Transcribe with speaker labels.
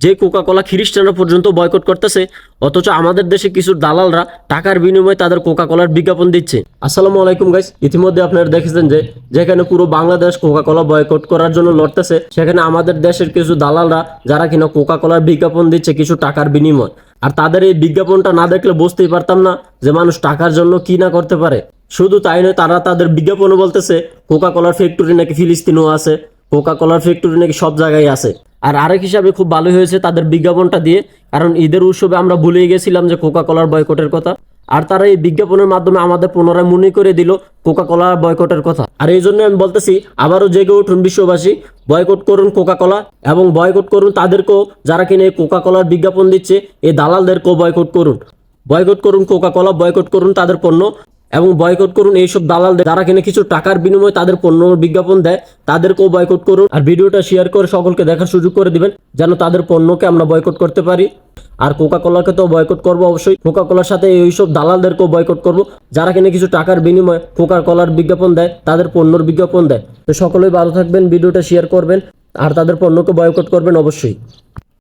Speaker 1: যে কোকা কোলা খ্রিস্টানরা পর্যন্ত বয়কট করতেছে, অথচ আমাদের দেশে কিছু দালালরা টাকার বিনিময়ে তাদের কোকা কোলার বিজ্ঞাপন দিচ্ছে। আসসালামু আলাইকুম গাইস, ইতিমধ্যে আপনারা দেখেছেন যে যেখানে পুরো বাংলাদেশ কোকা কোলা বয়কট করার জন্য লড়তেছে, সেখানে আমাদের দেশের কিছু দালালরা যারা কিনা কোকা কোলার বিজ্ঞাপন দিচ্ছে কিছু টাকার বিনিময়। আর তাদের এই বিজ্ঞাপনটা না দেখলে বুঝতেই পারতাম না যে মানুষ টাকার জন্য কি না করতে পারে। শুধু তাই নয়, তারা তাদের বিজ্ঞাপনও বলতেছে কোকা কোলার ফ্যাক্টরি নাকি ফিলিস্তিনেও আছে, কোকা কোলার ফ্যাক্টরি নাকি সব জায়গায় আছে। আর আরেক হিসাবে খুব ভালো হয়েছে তাদের বিজ্ঞাপনটা দিয়ে, কারণ ঈদের উৎসবে আমরা ভুলে গেছিলাম যে কোকা কোলার বয়কটের কথা। আর তারা এই বিজ্ঞাপনের মাধ্যমে আমাদের পুনরায় মনে করে দিল কোকা কোলার বয়কটের কথা। আর এই জন্য আমি বলতেছি, আবারও জেগে উঠুন বিশ্ববাসী, বয়কট করুন কোকা কোলা, এবং বয়কট করুন তাদেরকেও যারা কিনে কোকা কোলার বিজ্ঞাপন দিচ্ছে, এই দালালদেরকেও বয়কট করুন। বয়কট করুন কোকা কোলা, বয়কট করুন তাদের পণ্য, এবং বয়কট করুন এইসব দালালদের যারা কিনে কিছু টাকার বিনিময়ে তাদের পণ্য বিজ্ঞাপন দেয়, তাদেরকেও বয়কট করুন। আর ভিডিওটা শেয়ার করে সকলকে দেখার সুযোগ করে দিবেন, যেন তাদের পণ্যকে আমরা বয়কট করতে পারি। আর কোকা কোলাকে তো বয়কট করবো অবশ্যই, কোকা কোলার সাথে এইসব দালালদেরকেও বয়কট করব যারা কিনে কিছু টাকার বিনিময়ে কোকা কোলার বিজ্ঞাপন দেয়, তাদের পণ্যর বিজ্ঞাপন দেয়। তো সকলেই ভালো থাকবেন, ভিডিওটা শেয়ার করবেন, আর তাদের পণ্যকে বয়কট করবেন অবশ্যই।